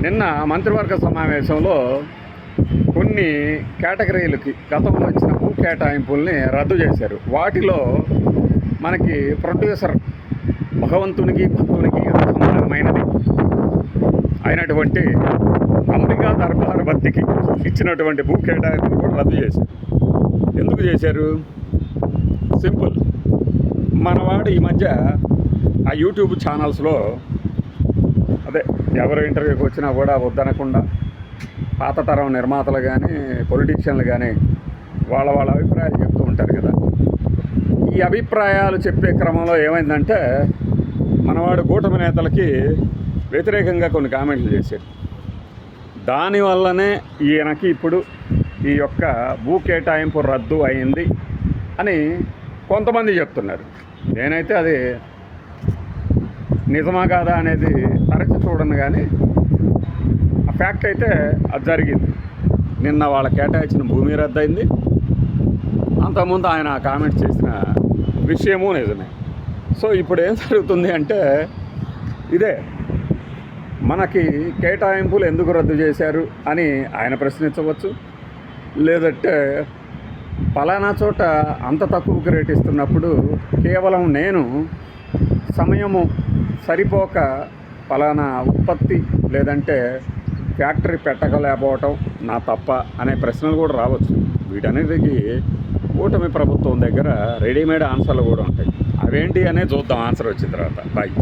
నిన్న మంత్రివర్గ సమావేశంలో కొన్ని కేటగిరీలకి గతంలో ఇచ్చిన భూ కేటాయింపుల్ని రద్దు చేశారు. వాటిలో మనకి ప్రొడ్యూసర్ భగవంతునికి భక్తునికి సమానమైనది అయినటువంటి అంబికా దర్బార్ బత్తికి ఇచ్చినటువంటి భూ కేటాయింపులు కూడా రద్దు చేశారు. ఎందుకు చేశారు? సింపుల్. మనవాడు ఈ మధ్య ఆ యూట్యూబ్ ఛానల్స్లో ఎవరు ఇంటర్వ్యూకి వచ్చినా కూడా వద్దనకుండా పాత తరం నిర్మాతలు కానీ పొలిటీషియన్లు కానీ వాళ్ళ అభిప్రాయాలు చెప్తూ ఉంటారు కదా. ఈ అభిప్రాయాలు చెప్పే క్రమంలో ఏమైందంటే మనవాడు కూటమి నేతలకి వ్యతిరేకంగా కొన్ని కామెంట్లు చేశారు. దానివల్లనే ఈయనకి ఇప్పుడు ఈ యొక్క భూ కేటాయింపు రద్దు అయింది అని కొంతమంది చెప్తున్నారు. నేనైతే అది నిజమా కాదా అనేది తరచి చూడను, కానీ ఆ ఫ్యాక్ట్ అయితే అది జరిగింది. నిన్న వాళ్ళ కేటాయించిన భూమి రద్దయింది. అంతకుముందు ఆయన కామెంట్ చేసిన విషయము నిజమే. సో ఇప్పుడు ఏం జరుగుతుంది అంటే ఇదే, మనకి కేటాయింపులు ఎందుకు రద్దు చేశారు అని ఆయన ప్రశ్నించవచ్చు. లేదంటే పలానా చోట అంత తక్కువకి రేట్ ఇస్తున్నప్పుడు కేవలం నేను సమయము సరిపోక పలానా ఉత్పత్తి లేదంటే ఫ్యాక్టరీ పెట్టగలేకపోవటం నా తప్ప అనే ప్రశ్నలు కూడా రావచ్చు. వీటన్నిటికీ కూటమి ప్రభుత్వం దగ్గర రెడీమేడ్ ఆన్సర్లు కూడా ఉంటాయి. అవేంటి అనేది చూద్దాం ఆన్సర్ వచ్చిన తర్వాత. బాయ్.